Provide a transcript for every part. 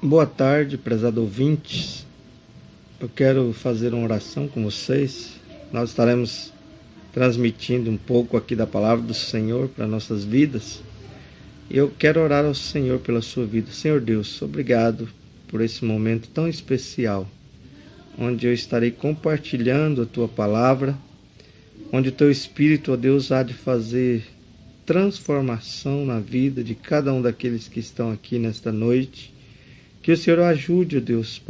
Boa tarde, prezados ouvintes. Eu quero fazer uma oração com vocês. Nós estaremos transmitindo um pouco aqui da palavra do Senhor para nossas vidas. E eu quero orar ao Senhor pela sua vida. Senhor Deus, obrigado por esse momento tão especial, onde eu estarei compartilhando a tua palavra, onde o teu Espírito, ó Deus, há de fazer transformação na vida de cada um daqueles que estão aqui nesta noite. Que o Senhor ajude, ó Deus,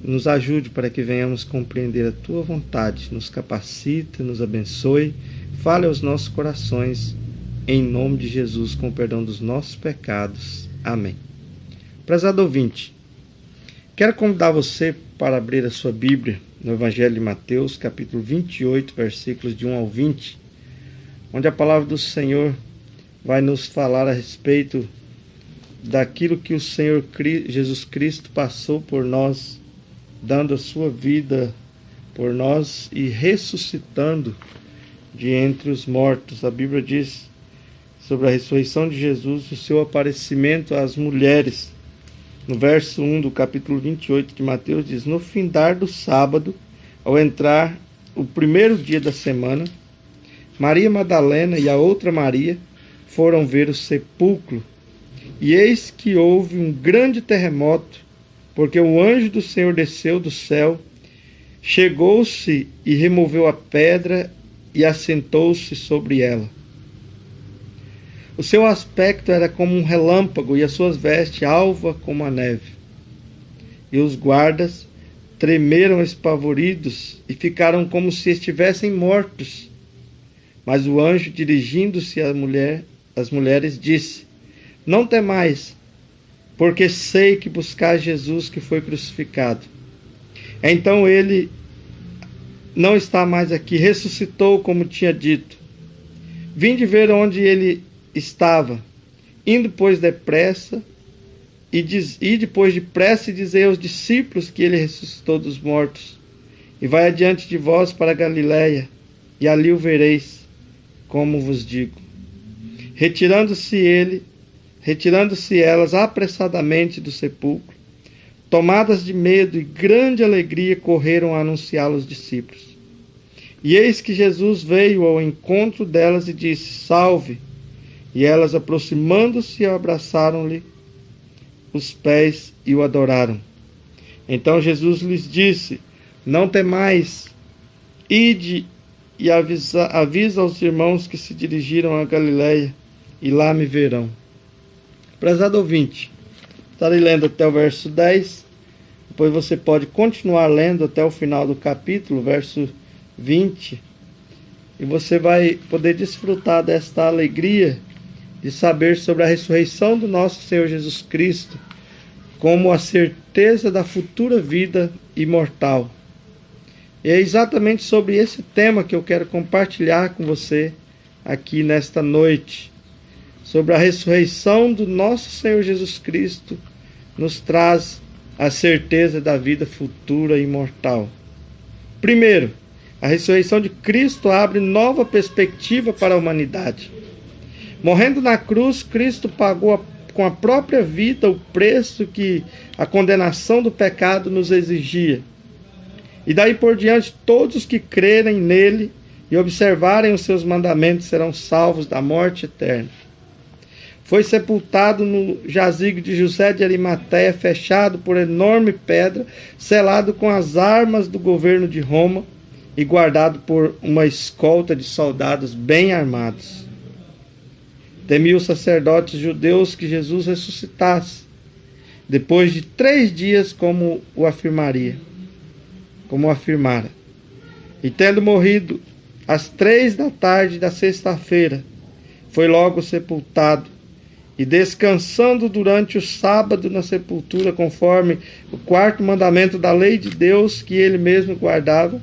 nos ajude para que venhamos compreender a tua vontade, nos capacite, nos abençoe, fale aos nossos corações, em nome de Jesus, com o perdão dos nossos pecados. Amém. Prezado ouvinte, quero convidar você para abrir a sua Bíblia no Evangelho de Mateus, capítulo 28, versículos de 1 ao 20, onde a palavra do Senhor vai nos falar a respeito daquilo que o Senhor Jesus Cristo passou por nós, dando a sua vida por nós e ressuscitando de entre os mortos. A Bíblia diz sobre a ressurreição de Jesus, o seu aparecimento às mulheres. No verso 1 do capítulo 28 de Mateus diz: no findar do sábado, ao entrar o primeiro dia da semana, Maria Madalena e a outra Maria foram ver o sepulcro. E eis que houve um grande terremoto, porque o anjo do Senhor desceu do céu, chegou-se e removeu a pedra e assentou-se sobre ela. O seu aspecto era como um relâmpago e as suas vestes alva como a neve. E os guardas tremeram espavoridos e ficaram como se estivessem mortos. Mas o anjo, dirigindo-se às mulheres, disse: não temais, porque sei que buscais Jesus que foi crucificado. Então ele não está mais aqui, ressuscitou como tinha dito. Vinde ver onde ele estava. Indo, pois, depressa, e depois depressa dizei aos discípulos que ele ressuscitou dos mortos. E vai adiante de vós para a Galiléia, e ali o vereis, como vos digo. Retirando-se elas apressadamente do sepulcro, tomadas de medo e grande alegria, correram a anunciá-lo aos discípulos. E eis que Jesus veio ao encontro delas e disse: salve! E elas, aproximando-se, abraçaram-lhe os pés e o adoraram. Então Jesus lhes disse: não temais, ide e avisa aos irmãos que se dirigiram a Galiléia, e lá me verão. Prezado ouvinte, estarei lendo até o verso 10, depois você pode continuar lendo até o final do capítulo, verso 20, e você vai poder desfrutar desta alegria de saber sobre a ressurreição do nosso Senhor Jesus Cristo, como a certeza da futura vida imortal. E é exatamente sobre esse tema que eu quero compartilhar com você aqui nesta noite. Sobre a ressurreição do nosso Senhor Jesus Cristo, nos traz a certeza da vida futura e imortal. Primeiro, a ressurreição de Cristo abre nova perspectiva para a humanidade. Morrendo na cruz, Cristo pagou com a própria vida o preço que a condenação do pecado nos exigia. E daí por diante, todos os que crerem nele e observarem os seus mandamentos serão salvos da morte eterna. Foi sepultado no jazigo de José de Arimateia, fechado por enorme pedra, selado com as armas do governo de Roma e guardado por uma escolta de soldados bem armados. Temiam os sacerdotes judeus que Jesus ressuscitasse, depois de 3 dias, como afirmara. E tendo morrido às 3 da tarde da sexta-feira, foi logo sepultado, e descansando durante o sábado na sepultura, conforme o 4º mandamento da lei de Deus que ele mesmo guardava,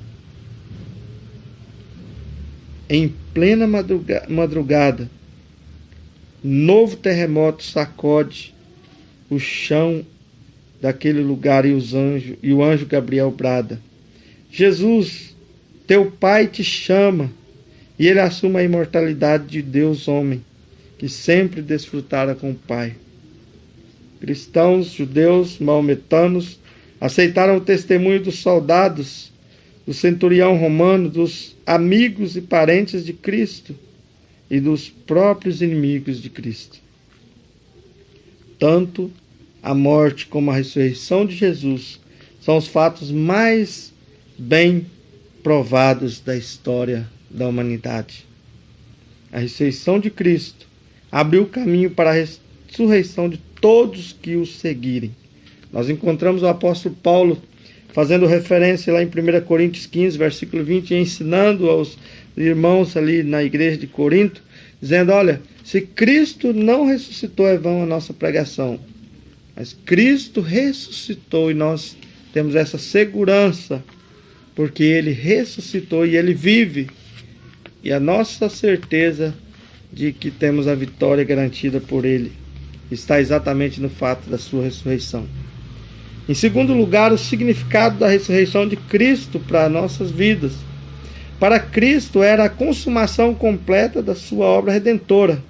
em plena madrugada, novo terremoto sacode o chão daquele lugar e o anjo Gabriel brada: Jesus, teu Pai te chama. E ele assume a imortalidade de Deus homem, que sempre desfrutara com o Pai. cristãos, judeus, maometanos, aceitaram o testemunho dos soldados, do centurião romano, dos amigos e parentes de Cristo e dos próprios inimigos de Cristo. Tanto a morte como a ressurreição de Jesus são os fatos mais bem provados da história da humanidade. A ressurreição de Cristo abriu o caminho para a ressurreição de todos que o seguirem. Nós encontramos o apóstolo Paulo fazendo referência lá em 1 Coríntios 15, versículo 20, ensinando aos irmãos ali na igreja de Corinto, dizendo, olha, se Cristo não ressuscitou, é vã a nossa pregação. Mas Cristo ressuscitou e nós temos essa segurança, porque Ele ressuscitou e Ele vive. E a nossa certeza de que temos a vitória garantida por Ele está exatamente no fato da sua ressurreição. Em segundo lugar, o significado da ressurreição de Cristo para nossas vidas. Para Cristo era a consumação completa da sua obra redentora.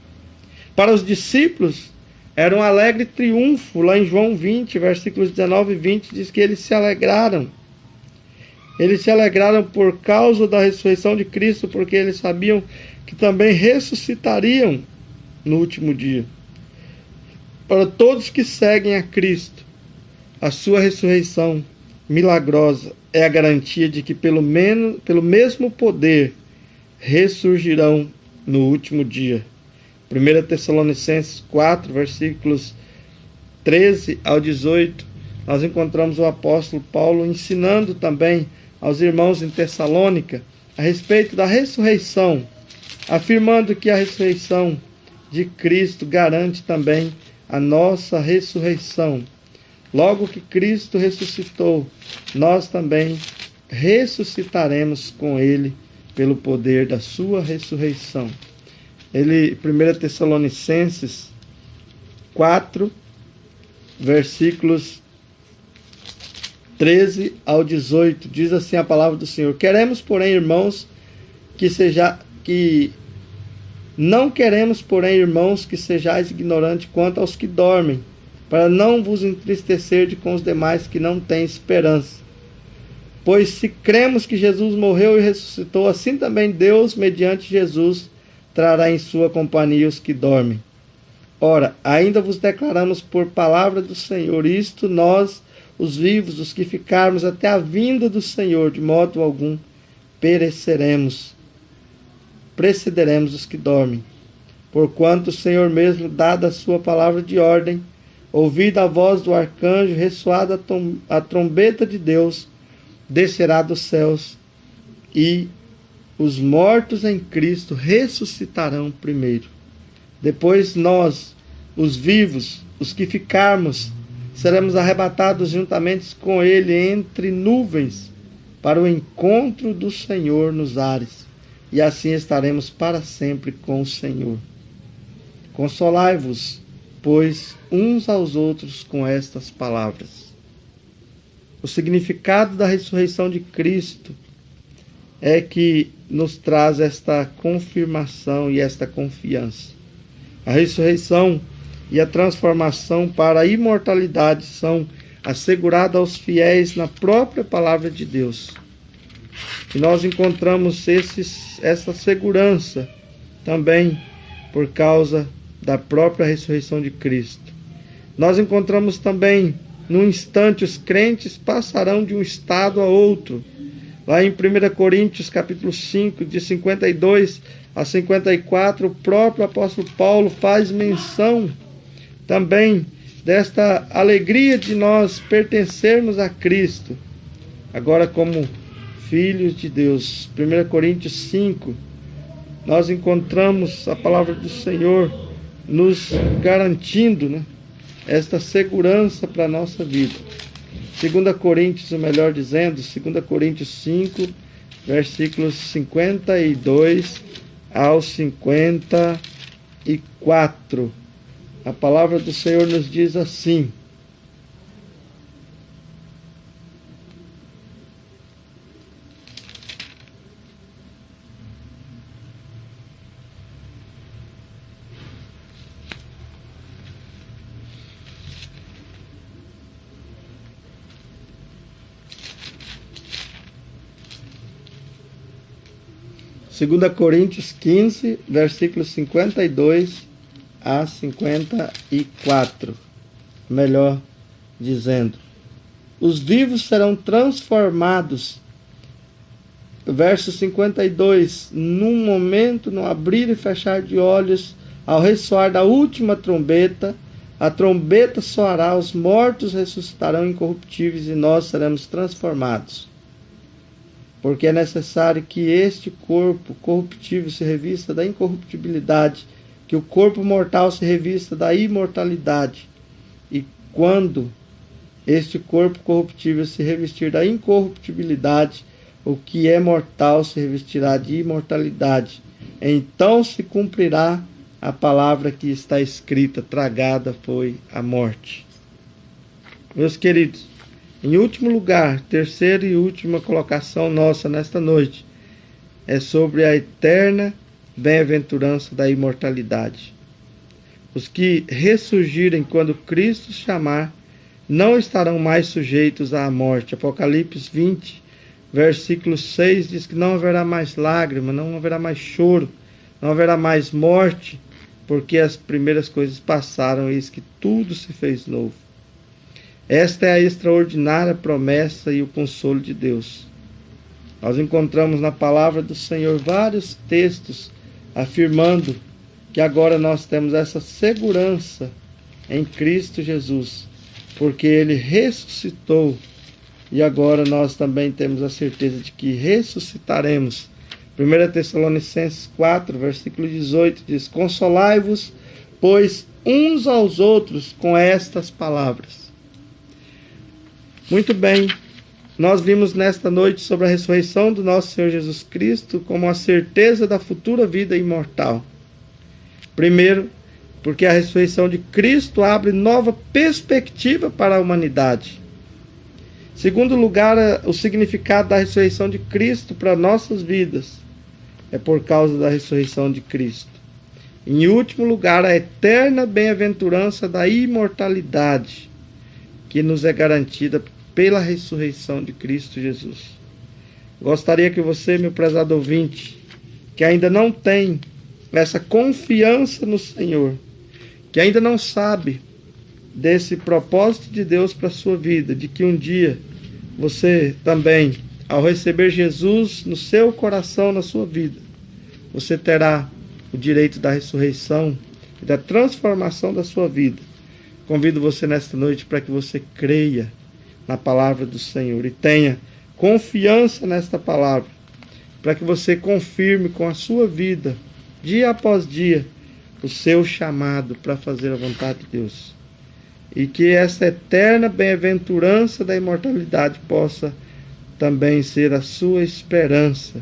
Para os discípulos era um alegre triunfo. Lá em João 20, versículos 19 e 20, diz que eles se alegraram. Eles se alegraram por causa da ressurreição de Cristo, porque eles sabiam que também ressuscitariam no último dia. Para todos que seguem a Cristo, a sua ressurreição milagrosa é a garantia de que pelo mesmo poder ressurgirão no último dia. 1 Tessalonicenses 4, versículos 13 ao 18, nós encontramos o apóstolo Paulo ensinando também aos irmãos em Tessalônica a respeito da ressurreição, afirmando que a ressurreição de Cristo garante também a nossa ressurreição. Logo que Cristo ressuscitou, nós também ressuscitaremos com Ele pelo poder da sua ressurreição. 1 Tessalonicenses 4, versículos 13 ao 18, diz assim a palavra do Senhor: Queremos, porém, irmãos, não queremos, porém, irmãos, que sejais ignorantes quanto aos que dormem, para não vos entristecer com os demais que não têm esperança. Pois se cremos que Jesus morreu e ressuscitou, assim também Deus, mediante Jesus, trará em sua companhia os que dormem. Ora, ainda vos declaramos por palavra do Senhor, isto nós, os vivos, os que ficarmos até a vinda do Senhor, de modo algum precederemos os que dormem. Porquanto o Senhor mesmo, dada a sua palavra de ordem, ouvida a voz do arcanjo, ressoada a trombeta de Deus, descerá dos céus, e os mortos em Cristo ressuscitarão primeiro. Depois nós, os vivos, os que ficarmos, seremos arrebatados juntamente com Ele entre nuvens, para o encontro do Senhor nos ares, e assim estaremos para sempre com o Senhor. Consolai-vos, pois, uns aos outros com estas palavras. O significado da ressurreição de Cristo é que nos traz esta confirmação e esta confiança. A ressurreição e a transformação para a imortalidade são asseguradas aos fiéis na própria palavra de Deus. E nós encontramos essa segurança também por causa da própria ressurreição de Cristo. Nós encontramos também, num instante, os crentes passarão de um estado a outro. Lá em 1 Coríntios, capítulo 5, de 52 a 54, o próprio apóstolo Paulo faz menção também desta alegria de nós pertencermos a Cristo, agora como filhos de Deus. 1 Coríntios 5, nós encontramos a palavra do Senhor nos garantindo, esta segurança para a nossa vida. 2 Coríntios, ou melhor dizendo, 2 Coríntios 5, versículos 52 ao 54. A palavra do Senhor nos diz assim: 2 Coríntios 15, versículos 52 a 54. Melhor dizendo, os vivos serão transformados. Verso 52, num momento, no abrir e fechar de olhos, ao ressoar da última trombeta, a trombeta soará, os mortos ressuscitarão incorruptíveis e nós seremos transformados. Porque é necessário que este corpo corruptível se revista da incorruptibilidade, que o corpo mortal se revista da imortalidade. E quando este corpo corruptível se revestir da incorruptibilidade, o que é mortal se revestirá de imortalidade. Então se cumprirá a palavra que está escrita, tragada foi a morte. Meus queridos, em último lugar, terceira e última colocação nossa nesta noite, é sobre a eterna bem-aventurança da imortalidade. Os que ressurgirem quando Cristo chamar, não estarão mais sujeitos à morte. Apocalipse 20, versículo 6 diz que não haverá mais lágrima, não haverá mais choro, não haverá mais morte, porque as primeiras coisas passaram e eis que tudo se fez novo. Esta é a extraordinária promessa e o consolo de Deus. Nós encontramos na palavra do Senhor vários textos afirmando que agora nós temos essa segurança em Cristo Jesus, porque Ele ressuscitou e agora nós também temos a certeza de que ressuscitaremos. 1 Tessalonicenses 4, versículo 18 diz, consolai-vos, pois, uns aos outros com estas palavras. Muito bem, nós vimos nesta noite sobre a ressurreição do nosso Senhor Jesus Cristo como a certeza da futura vida imortal. Primeiro, porque a ressurreição de Cristo abre nova perspectiva para a humanidade. Segundo lugar, o significado da ressurreição de Cristo para nossas vidas é por causa da ressurreição de Cristo. Em último lugar, a eterna bem-aventurança da imortalidade, que nos é garantida pela ressurreição de Cristo Jesus. Gostaria que você, meu prezado ouvinte, que ainda não tem essa confiança no Senhor, que ainda não sabe desse propósito de Deus para a sua vida, de que um dia você também, ao receber Jesus no seu coração, na sua vida, você terá o direito da ressurreição e da transformação da sua vida. Convido você nesta noite para que você creia na palavra do Senhor e tenha confiança nesta palavra, para que você confirme com a sua vida, dia após dia, o seu chamado para fazer a vontade de Deus. E que essa eterna bem-aventurança da imortalidade possa também ser a sua esperança.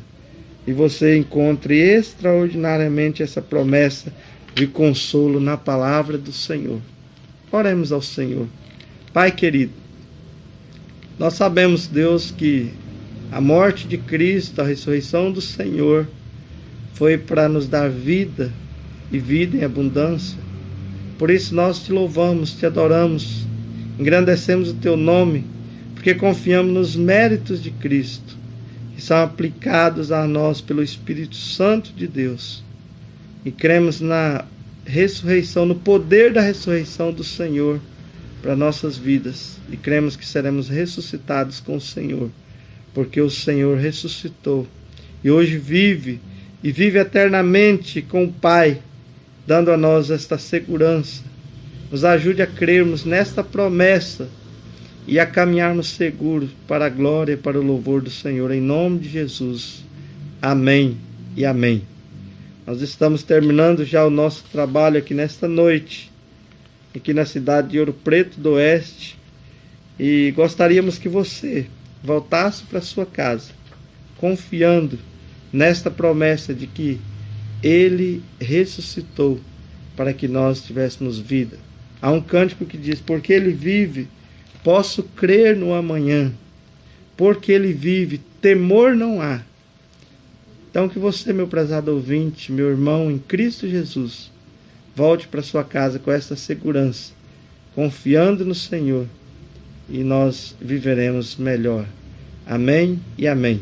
E você encontre extraordinariamente essa promessa de consolo na palavra do Senhor. Oremos ao Senhor. Pai querido, nós sabemos, Deus, que a morte de Cristo, a ressurreição do Senhor, foi para nos dar vida e vida em abundância. Por isso nós te louvamos, te adoramos, engrandecemos o teu nome, porque confiamos nos méritos de Cristo, que são aplicados a nós pelo Espírito Santo de Deus. E cremos na ressurreição, no poder da ressurreição do Senhor para nossas vidas. E cremos que seremos ressuscitados com o Senhor, porque o Senhor ressuscitou e hoje vive e vive eternamente com o Pai, dando a nós esta segurança. Nos ajude a crermos nesta promessa e a caminharmos seguros para a glória e para o louvor do Senhor, em nome de Jesus. Amém e amém. Nós estamos terminando já o nosso trabalho aqui nesta noite, aqui na cidade de Ouro Preto do Oeste, e gostaríamos que você voltasse para sua casa, confiando nesta promessa de que Ele ressuscitou para que nós tivéssemos vida. Há um cântico que diz, porque Ele vive, posso crer no amanhã, porque Ele vive, temor não há. Então que você, meu prezado ouvinte, meu irmão em Cristo Jesus, volte para sua casa com essa segurança, confiando no Senhor, e nós viveremos melhor. Amém e amém.